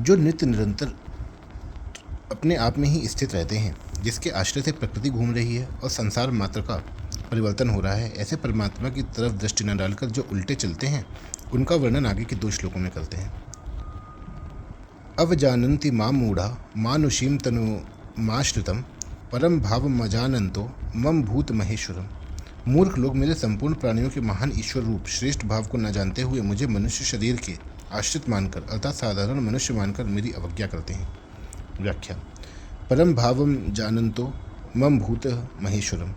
जो नित्य निरंतर अपने आप में ही स्थित रहते हैं, जिसके आश्रय से प्रकृति घूम रही है और संसार मात्र का परिवर्तन हो रहा है, ऐसे परमात्मा की तरफ दृष्टि न डालकर जो उल्टे चलते हैं, उनका वर्णन आगे के 2 श्लोकों में करते हैं। अवजानन्ति मां मूढ़ा मानुषीं तनुमाश्रितं परम भावमजानन्तो मम भूत महेश्वरम। मूर्ख लोग मेरे संपूर्ण प्राणियों के महान ईश्वर रूप श्रेष्ठ भाव को न जानते हुए मुझे मनुष्य शरीर के आश्रित मानकर अर्थात साधारण मनुष्य मानकर मेरी अवज्ञा करते हैं। व्याख्या। परम भावम जानन्तो मम भूत महेश्वरम,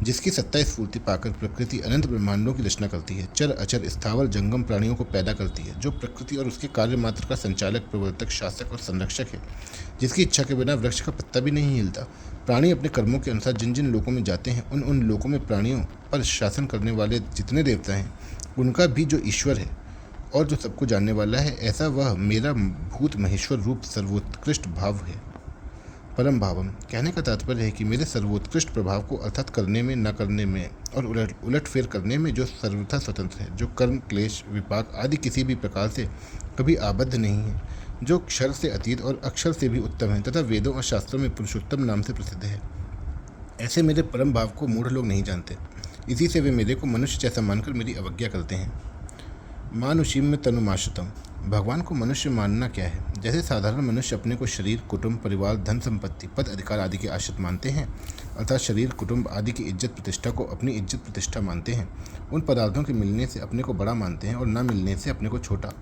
जिसकी सत्ता स्फूर्ति पाकर प्रकृति अनंत ब्रह्मांडों की रचना करती है, चर अचर स्थावर जंगम प्राणियों को पैदा करती है, जो प्रकृति और उसके कार्य मात्र का संचालक प्रवर्तक शासक और संरक्षक है, जिसकी इच्छा के बिना वृक्ष का पत्ता भी नहीं हिलता। प्राणी अपने कर्मों के अनुसार जिन जिन लोकों में जाते हैं, उन उन लोकों में प्राणियों पर शासन करने वाले जितने देवता हैं, उनका भी जो ईश्वर है और जो सबको जानने वाला है, ऐसा वह मेरा भूत महेश्वर रूप सर्वोत्कृष्ट भाव है। परम भावम कहने का तात्पर्य है कि मेरे सर्वोत्कृष्ट प्रभाव को अर्थात करने में, न करने में और उलट फेर करने में जो सर्वथा स्वतंत्र है, जो कर्म क्लेश विपाक आदि किसी भी प्रकार से कभी आबद्ध नहीं है, जो क्षर से अतीत और अक्षर से भी उत्तम है तथा वेदों और शास्त्रों में पुरुषोत्तम नाम से प्रसिद्ध है, ऐसे मेरे परम भाव को मूढ़ लोग नहीं जानते। इसी से वे मेरे को मनुष्य जैसा मानकर मेरी अवज्ञा करते हैं। मानुषीम में तनुमाश्रितम, भगवान को मनुष्य मानना क्या है? जैसे साधारण मनुष्य अपने को शरीर, कुटुंब, परिवार, धन संपत्ति, पद अधिकार आदि के आश्रित मानते हैं, अर्थात शरीर, कुटुंब आदि की इज्जत प्रतिष्ठा को अपनी इज्जत प्रतिष्ठा मानते हैं, उन पदार्थों के मिलने से अपने को बड़ा मानते हैं और न मिलने से अपने को छोटा,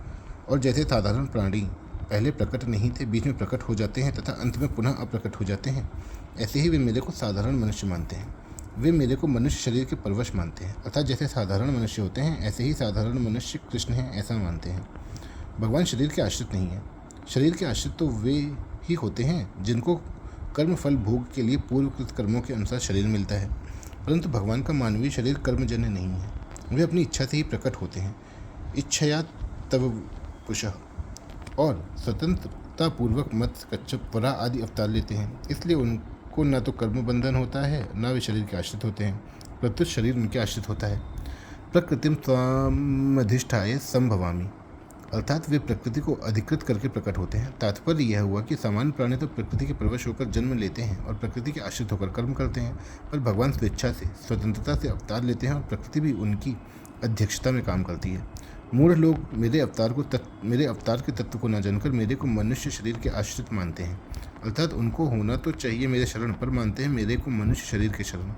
और जैसे साधारण प्राणी पहले प्रकट नहीं थे, बीच में प्रकट हो जाते हैं तथा अंत में पुनः अप्रकट हो जाते हैं, ऐसे ही वे मेरे को साधारण मनुष्य मानते हैं। वे मेरे को मनुष्य शरीर के परवश मानते हैं, अर्थात जैसे साधारण मनुष्य होते हैं, ऐसे ही साधारण मनुष्य कृष्ण हैं ऐसा मानते हैं। भगवान शरीर के आश्रित नहीं है। शरीर के आश्रित तो वे ही होते हैं जिनको कर्म फल भोग के लिए पूर्वकृत कर्मों के अनुसार शरीर मिलता है, परंतु भगवान का मानवीय शरीर कर्मजन्य नहीं है। वे अपनी इच्छा से ही प्रकट होते हैं, इच्छया तव पुषः, और स्वतंत्रता पूर्वक मत्स्य, कच्छप, वराह आदि अवतार लेते हैं। इसलिए उनको न तो कर्म बंधन होता है, न वे शरीर के आश्रित होते हैं, प्रत्युत शरीर उनके आश्रित होता है। प्रकृतिम स्वामधिष्ठाय संभवामि, अर्थात वे प्रकृति को अधिकृत करके प्रकट होते हैं। तात्पर्य यह हुआ कि सामान्य प्राणी तो प्रकृति के प्रवश होकर जन्म लेते हैं और प्रकृति के आश्रित होकर कर्म करते हैं, पर भगवान स्वेच्छा से, स्वतंत्रता से अवतार लेते हैं और प्रकृति भी उनकी अध्यक्षता में काम करती है। मूढ़ लोग मेरे अवतार के तत्व को न जानकर मेरे को मनुष्य शरीर के आश्रित मानते हैं, अर्थात उनको होना तो चाहिए मेरे शरण, पर मानते हैं मेरे को मनुष्य शरीर के शरण।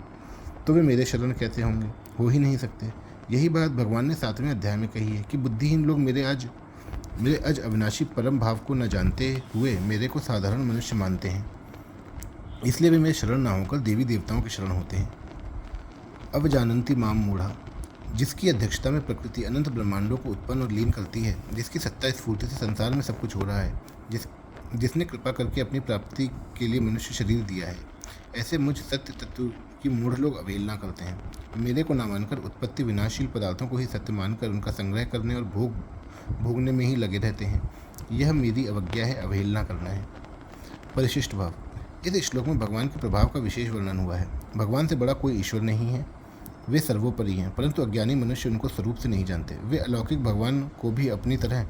तो वे मेरे शरण कैसे होंगे? हो ही नहीं सकते। यही बात भगवान ने 7वें अध्याय में कही है कि बुद्धिहीन लोग मेरे अज अविनाशी परम भाव को न जानते हुए मेरे को साधारण मनुष्य मानते हैं, इसलिए वे मेरे शरण न होकर देवी देवताओं के शरण होते हैं। अवजानन्ति माम मूढ़ा, जिसकी अध्यक्षता में प्रकृति अनंत ब्रह्मांडों को उत्पन्न और लीन करती है, जिसकी सत्ता स्फूर्ति से संसार में सब कुछ हो रहा है, जिसने कृपा करके अपनी प्राप्ति के लिए मनुष्य शरीर दिया है, ऐसे मुझ सत्य तत्व की मूढ़ लोग अवहेलना करते हैं। मेरे को न मानकर उत्पत्ति विनाशील पदार्थों को ही सत्य मानकर उनका संग्रह करने और भोगने में ही लगे रहते हैं। यह मेरी अवज्ञा है, अवहेलना करना है। परिशिष्ट भाव, इस श्लोक में भगवान के प्रभाव का विशेष वर्णन हुआ है। भगवान से बड़ा कोई ईश्वर नहीं है, वे सर्वोपरि हैं, परंतु अज्ञानी मनुष्य उनको स्वरूप से नहीं जानते। वे अलौकिक भगवान को भी अपनी तरह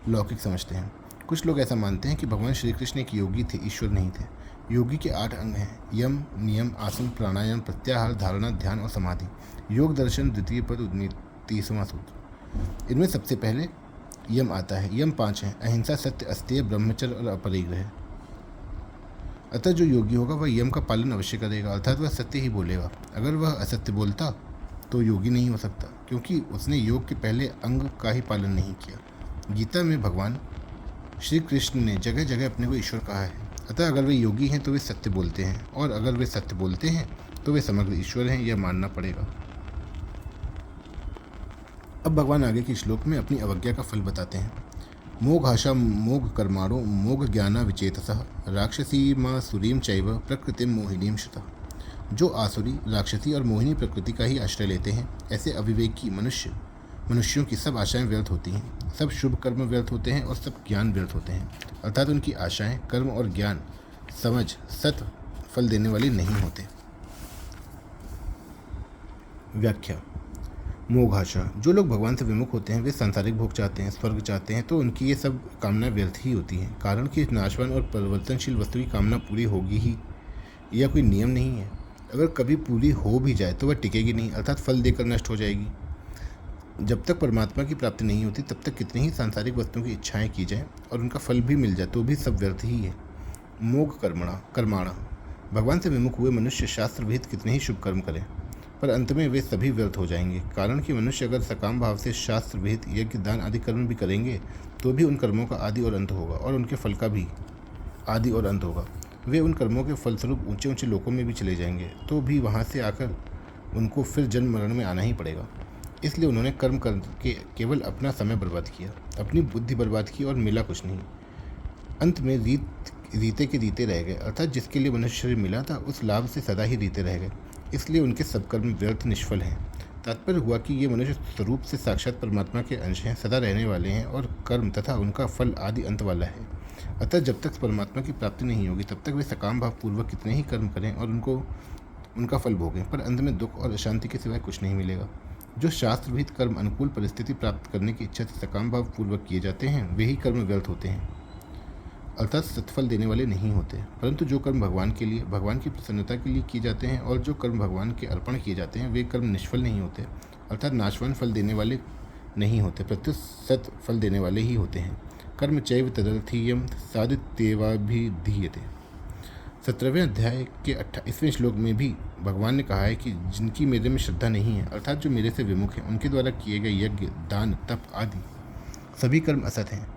लौकिक समझते हैं। कुछ लोग ऐसा मानते हैं कि भगवान श्री कृष्ण एक योगी थे, ईश्वर नहीं थे। योगी के 8 अंग हैं: यम, नियम, आसन, प्राणायाम, प्रत्याहार, धारणा, ध्यान और समाधि। योग दर्शन द्वितीय पद 29वां सूत्र। इनमें सबसे पहले यम आता है। यम 5 हैं: अहिंसा, सत्य, अस्तेय, ब्रह्मचर्य और अपरिग्रह। अतः जो योगी होगा वह यम का पालन अवश्य करेगा, अर्थात वह सत्य ही बोलेगा। अगर वह असत्य बोलता तो योगी नहीं हो सकता, क्योंकि उसने योग के पहले अंग का ही पालन नहीं किया। गीता में भगवान श्री कृष्ण ने जगह जगह अपने को ईश्वर कहा है। अतः अगर वे योगी हैं तो वे सत्य बोलते हैं, और अगर वे सत्य बोलते हैं तो वे समग्र ईश्वर हैं, यह मानना पड़ेगा। अब भगवान आगे के श्लोक में अपनी अवज्ञा का फल बताते हैं। मोघाशा मोघ कर्माणो मोघ ज्ञाना विचेतसः राक्षसी माँ सुरीम चैव प्रकृतिम मोहिनीम श्रुता। जो आसुरी, राक्षसी और मोहिनी प्रकृति का ही आश्रय लेते हैं, ऐसे अविवेकी मनुष्यों की सब आशाएं व्यर्थ होती हैं, सब शुभ कर्म व्यर्थ होते हैं और सब ज्ञान व्यर्थ होते हैं, अर्थात उनकी आशाएं, कर्म और ज्ञान समझ सत फल देने वाले नहीं होते। व्याख्या। मोघाशा, जो लोग भगवान से विमुख होते हैं वे सांसारिक भोग चाहते हैं, स्वर्ग चाहते हैं, तो उनकी ये सब कामना व्यर्थ ही होती हैं। कारण कि इस नाशवान और परिवर्तनशील वस्तु की कामना पूरी होगी ही, यह कोई नियम नहीं है। अगर कभी पूरी हो भी जाए तो वह टिकेगी नहीं, अर्थात फल देकर नष्ट हो जाएगी। जब तक परमात्मा की प्राप्ति नहीं होती तब तक कितनी ही सांसारिक वस्तुओं की इच्छाएं की जाएं और उनका फल भी मिल जाए तो भी सब व्यर्थ ही है। मोघ कर्माणा, भगवान से विमुख हुए मनुष्य शास्त्र विहित कितने ही शुभ कर्म करें पर अंत में वे सभी व्यर्थ हो जाएंगे। कारण कि मनुष्य अगर सकाम भाव से शास्त्र विहित यज्ञ दान आदि कर्म भी करेंगे तो भी उन कर्मों का आदि और अंत होगा और उनके फल का भी आदि और अंत होगा। वे उन कर्मों के फलस्वरूप ऊंचे ऊंचे लोकों में भी चले जाएंगे तो भी वहाँ से आकर उनको फिर जन्म मरण में आना ही पड़ेगा। इसलिए उन्होंने कर्म करके केवल अपना समय बर्बाद किया, अपनी बुद्धि बर्बाद की और मिला कुछ नहीं। अंत में रीते के रीते रह गए, अर्थात जिसके लिए मनुष्य शरीर मिला था उस लाभ से सदा ही रीते रह गए। इसलिए उनके सब कर्म व्यर्थ निष्फल हैं। तात्पर्य हुआ कि ये मनुष्य स्वरूप से साक्षात परमात्मा के अंश हैं, सदा रहने वाले हैं और कर्म तथा उनका फल आदि अंत वाला है। अतः जब तक परमात्मा की प्राप्ति नहीं होगी तब तक वे सकाम भाव पूर्वक कितने ही कर्म करें और उनका फल भोगें, पर अंत में दुख और अशांति के सिवाय कुछ नहीं मिलेगा। जो शास्त्र विहित कर्म अनुकूल परिस्थिति प्राप्त करने की इच्छा से सकाम भाव पूर्वक किए जाते हैं वे ही कर्म व्यर्थ होते हैं, अर्थात सत्फल देने वाले नहीं होते। परंतु जो कर्म भगवान के लिए, भगवान की प्रसन्नता के लिए किए जाते हैं और जो कर्म भगवान के अर्पण किए जाते हैं वे कर्म निष्फल नहीं होते, अर्थात नाशवान फल देने वाले नहीं होते, प्रत्युत सत फल देने वाले ही होते हैं। कर्म चैव तदर्थीयम साधित्येवाभिधीयते। 17वें अध्याय के 28वें श्लोक में भी भगवान ने कहा है कि जिनकी मेरे में श्रद्धा नहीं है, अर्थात जो मेरे से विमुख हैं, उनके द्वारा किए गए यज्ञ दान तप आदि सभी कर्म असत हैं,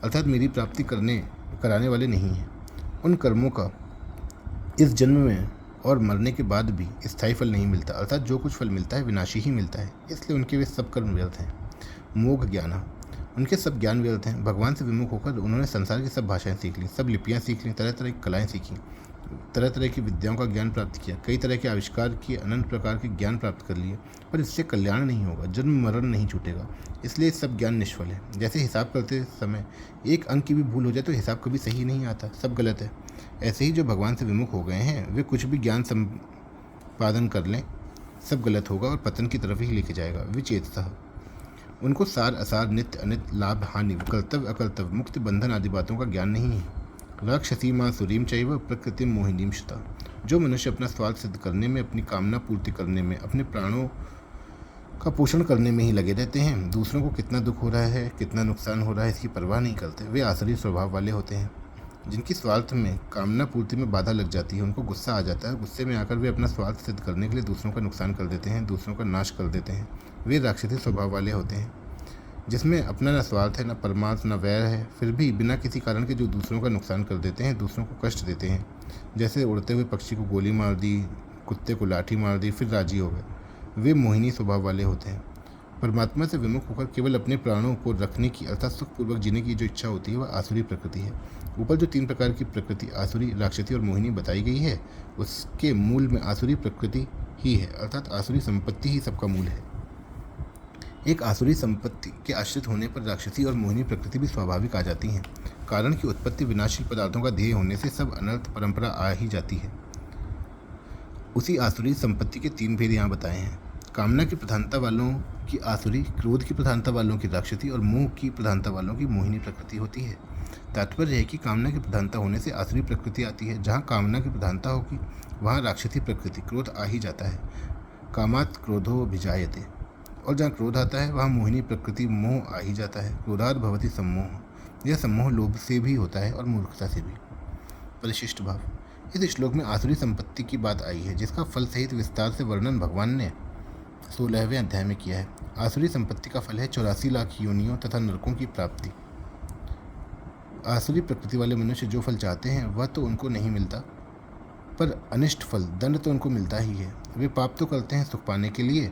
अर्थात मेरी प्राप्ति कराने वाले नहीं हैं। उन कर्मों का इस जन्म में और मरने के बाद भी स्थायी फल नहीं मिलता, अर्थात जो कुछ फल मिलता है विनाशी ही मिलता है, इसलिए उनके वे सब कर्म व्यर्थ हैं। मोघ ज्ञान, उनके सब ज्ञान व्यर्थ हैं। भगवान से विमुख होकर उन्होंने संसार की सब भाषाएं सीख ली, सब लिपियां सीख ली, तरह तरह की कलाएं सीखी, तरह तरह की विद्याओं का ज्ञान प्राप्त किया, कई तरह के आविष्कार किए, अनंत प्रकार के ज्ञान प्राप्त कर लिए, पर इससे कल्याण नहीं होगा, जन्म मरण नहीं छूटेगा, इसलिए सब ज्ञान निष्फल है। जैसे हिसाब करते समय एक अंक की भी भूल हो जाए तो हिसाब कभी सही नहीं आता, सब गलत है। ऐसे ही जो भगवान से विमुख हो गए हैं वे कुछ भी ज्ञान संपादन कर लें सब गलत होगा और पतन की तरफ ही लेके जाएगा। विचेतः, उनको सार असार, नित्य अनित्य, लाभ हानि, कर्तव्य अकर्तव्य, मुक्ति बंधन आदि बातों का ज्ञान नहीं है। राक्षसी माँ सुरीम चैव प्रकृति मोहिनीम श्रुता, जो मनुष्य अपना स्वार्थ सिद्ध करने में, अपनी कामना पूर्ति करने में, अपने प्राणों का पोषण करने में ही लगे रहते हैं, दूसरों को कितना दुख हो रहा है, कितना नुकसान हो रहा है इसकी परवाह नहीं करते, वे आसुरी स्वभाव वाले होते हैं। जिनकी स्वार्थ में, कामना पूर्ति में बाधा लग जाती है, उनको गुस्सा आ जाता है, गुस्से में आकर वे अपना स्वार्थ सिद्ध करने के लिए दूसरों का नुकसान कर देते हैं, दूसरों का नाश कर देते हैं, वे राक्षसी स्वभाव वाले होते हैं। जिसमें अपना न स्वार्थ है, न परमार्थ, न वैर है, फिर भी बिना किसी कारण के जो दूसरों का नुकसान कर देते हैं, दूसरों को कष्ट देते हैं। जैसे उड़ते हुए पक्षी को गोली मार दी, कुत्ते को लाठी मार दी, फिर राजी हो गए, वे मोहिनी स्वभाव वाले होते हैं। परमात्मा से विमुख होकर केवल अपने प्राणों को रखने की, अर्थात सुखपूर्वक जीने की जो इच्छा होती है वह आसुरी प्रकृति है। ऊपर जो 3 प्रकार की प्रकृति आसुरी, राक्षसी और मोहिनी बताई गई है उसके मूल में आसुरी प्रकृति ही है, अर्थात आसुरी संपत्ति ही सबका मूल है। एक आसुरी संपत्ति के आश्रित होने पर राक्षसी और मोहिनी प्रकृति भी स्वाभाविक आ जाती हैं, कारण की उत्पत्ति विनाशील पदार्थों का ध्येय होने से सब अनर्थ परंपरा आ ही जाती है। उसी आसुरी संपत्ति के 3 भेद यहाँ बताए हैं। कामना की प्रधानता वालों की आसुरी, क्रोध की प्रधानता वालों की राक्षसी और मोह की प्रधानता वालों की मोहिनी प्रकृति होती है। तात्पर्य है कि कामना की प्रधानता होने से आसुरी प्रकृति आती है, जहाँ कामना की प्रधानता होगी वहाँ राक्षसी प्रकृति, क्रोध आ ही जाता है, कामात् क्रोधो भिजायते, और जहाँ क्रोध आता है वहाँ मोहिनी प्रकृति, मोह आ ही जाता है। क्रोधात् भवति सम्मोह, यह सम्मोह लोभ से भी होता है और मूर्खता से भी। परिशिष्ट भाव, इस श्लोक में आसुरी संपत्ति की बात आई है जिसका फल सहित विस्तार से वर्णन भगवान ने 16वें अध्याय में किया है। आसुरी संपत्ति का फल है 84 लाख योनियों तथा नरकों की प्राप्ति। आसुरी प्रकृति वाले मनुष्य जो फल चाहते हैं वह तो उनको नहीं मिलता, पर अनिष्ट फल, दंड तो उनको मिलता ही है। वे पाप तो करते हैं सुख पाने के लिए,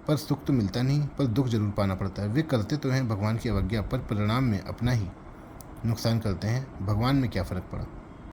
पर सुख तो मिलता नहीं, पर दुख जरूर पाना पड़ता है। वे करते तो हैं भगवान की अवज्ञा, पर परिणाम में अपना ही नुकसान करते हैं। भगवान में क्या फ़र्क पड़ा।